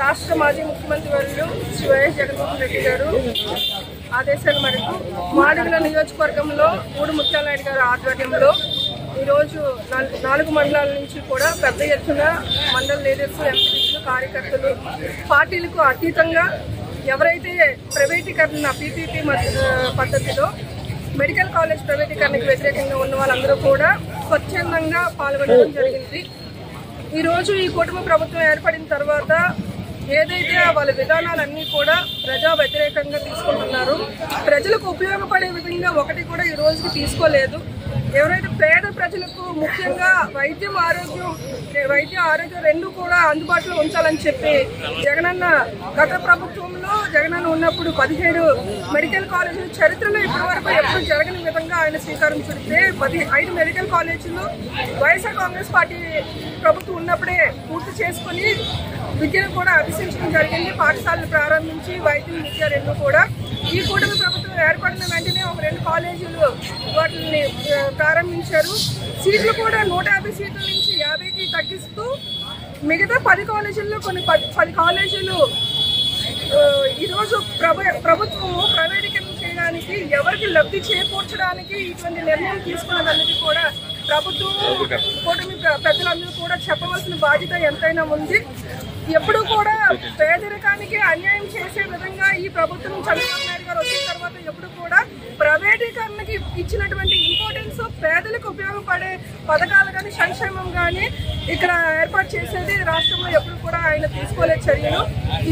రాష్ట్ర మాజీ ముఖ్యమంత్రి వర్యులు శ్రీ వైఎస్ జగన్మోహన్ రెడ్డి గారు ఆదేశాల మేరకు మాడుగుల నియోజకవర్గంలో మూడు ముత్యాలనాయుడు గారి ఆధ్వర్యంలో ఈరోజు 4 మండలాల నుంచి కూడా పెద్ద ఎత్తున మండల లీడర్స్, ఎంపీలు, కార్యకర్తలు పార్టీలకు అతీతంగా ఎవరైతే ప్రైవేటీకరణ పీపీపీ పద్ధతిలో మెడికల్ కాలేజ్ ప్రైవేటీకరణకు వ్యతిరేకంగా ఉన్న వాళ్ళందరూ కూడా స్వచ్ఛందంగా పాల్గొనడం జరిగింది. ఈరోజు ఈ కూటమి ప్రభుత్వం ఏర్పడిన తర్వాత ఏదైతే వాళ్ళ విధానాలన్నీ కూడా ప్రజా వ్యతిరేకంగా తీసుకుంటున్నారు, ప్రజలకు ఉపయోగపడే విధంగా ఒకటి కూడా ఈ రోజుకి తీసుకోలేదు. ఎవరైతే పేద ప్రజలకు ముఖ్యంగా వైద్యం ఆరోగ్యం రెండు కూడా అందుబాటులో ఉంచాలని చెప్పి జగనన్న గత ప్రభుత్వంలో జగనన్న ఉన్నప్పుడు 17 మెడికల్ కాలేజీలు చరిత్రలో ఇప్పటివరకు ఎప్పుడు జరగని విధంగా ఆయన శ్రీకారం చుడితే 5 మెడికల్ కాలేజీలు వైఎస్ఆర్ కాంగ్రెస్ పార్టీ ప్రభుత్వం ఉన్నప్పుడే పూర్తి చేసుకుని విద్యను కూడా అభ్యసించడం జరిగింది. పాఠశాలలు ప్రారంభించి వైద్యం విద్య రెండు కూడా ఈ కూటమి ప్రభుత్వం ఏర్పడిన వెంటనే ఒక 2 కాలేజీలు వాటిని ప్రారంభించారు. సీట్లు కూడా 150 సీట్ల నుంచి 50కి తగ్గిస్తూ మిగతా 10 కాలేజీల్లో కొన్ని 10 కాలేజీలు ఈరోజు ప్రభుత్వము ప్రైవేటీకరణ చేయడానికి ఎవరికి లబ్ధి చేకూర్చడానికి ఇటువంటి నిర్ణయం తీసుకున్నదన్నది కూడా ప్రభుత్వం కూటమి పెద్దలందరూ కూడా చెప్పవలసిన బాధ్యత ఎంతైనా ఉంది. ఎప్పుడు కూడా పేదరికానికి అన్యాయం చేసే విధంగా ఈ ప్రభుత్వం చంద్రబాబు నాయుడు గారు వచ్చిన తర్వాత ఎప్పుడు కూడా ప్రైవేటీకరణకి ఇచ్చినటువంటి ఇంపార్టెన్స్ పేదలకు ఉపయోగపడే పథకాలు కానీ సంక్షేమం కానీ ఇక్కడ ఏర్పాటు చేసేది రాష్ట్రంలో ఎప్పుడు కూడా ఆయన తీసుకోలేదు చర్యలు.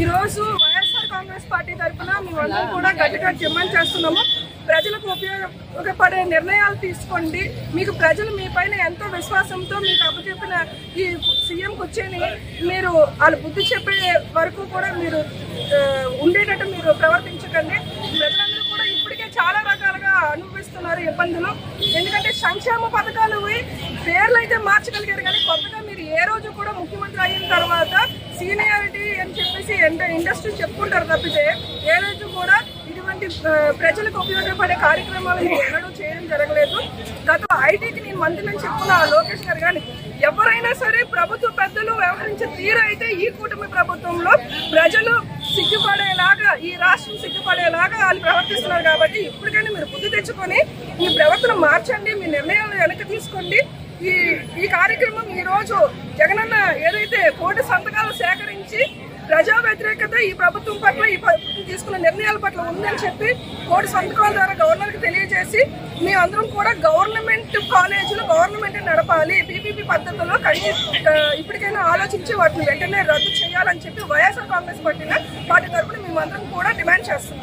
ఈరోజు వైఎస్ఆర్ కాంగ్రెస్ పార్టీ తరఫున మేమందరం కూడా గట్టిగా డిమాండ్ చేస్తున్నాము. ప్రజలకు ఉపయోగపడే నిర్ణయాలు తీసుకోండి. మీకు ప్రజలు మీ పైన ఎంతో విశ్వాసంతో మీకు అప్పచెప్పిన ఈ సీఎం కూర్చొని మీరు వాళ్ళు బుద్ధి చెప్పే వరకు కూడా మీరు ఉండేటట్టు మీరు ప్రవర్తించకండి. ప్రజలందరూ కూడా ఇప్పటికే చాలా రకాలుగా అనుభవిస్తున్నారు ఇబ్బందులు. ఎందుకంటే సంక్షేమ పథకాలు పేర్లు అయితే మార్చగలిగారు కానీ కొత్తగా మీరు ఏ రోజు కూడా ముఖ్యమంత్రి అయిన తర్వాత సీనియారిటీ అని చెప్పేసి ఇండస్ట్రీ చెప్పుకుంటారు తప్పితే ఏ రోజు కూడా ఇటువంటి ప్రజలకు ఉపయోగపడే కార్యక్రమాలను ఎన్నడూ చేయడం జరగలేదు. గత ఐటీకి నేను మంత్రిని చెప్పుకున్న లోకేష్ గారు కానీ ఎవరైనా సరే ప్రభుత్వ పెద్దలు వ్యవహరించే తీరు అయితే ఈ కూటమి ప్రభుత్వంలో ప్రజలు సిగ్గుపడేలాగా ఈ రాష్ట్రం సిగ్గుపడేలాగా వాళ్ళు ప్రవర్తిస్తున్నారు. కాబట్టి ఇప్పటికైనా మీరు బుద్ధి తెచ్చుకొని మీ ప్రవర్తన మార్చండి, మీ నిర్ణయాలను వెనక్కి తీసుకోండి. ఈ కార్యక్రమం ఈ రోజు జగనన్న ఏదైతే 1 కోటి సంతకాలు సేకరించి ప్రజా వ్యతిరేకత ఈ ప్రభుత్వం పట్ల ఈ ప్రభుత్వం తీసుకున్న నిర్ణయాల పట్ల ఉందని చెప్పి 1 కోటి సంతకాల ద్వారా గవర్నర్కి తెలియజేసి మీ అందరం కూడా గవర్నమెంట్ కాలేజీలు గవర్నమెంట్ నడపాలి, పీపీపీ పద్ధతుల్లో ఇప్పటికైనా ఆలోచించి వాటిని వెంటనే రద్దు చేయాలని చెప్పి వైఎస్ఆర్ కాంగ్రెస్ పార్టీ తరఫున మేమందరం కూడా డిమాండ్ చేస్తున్నాం.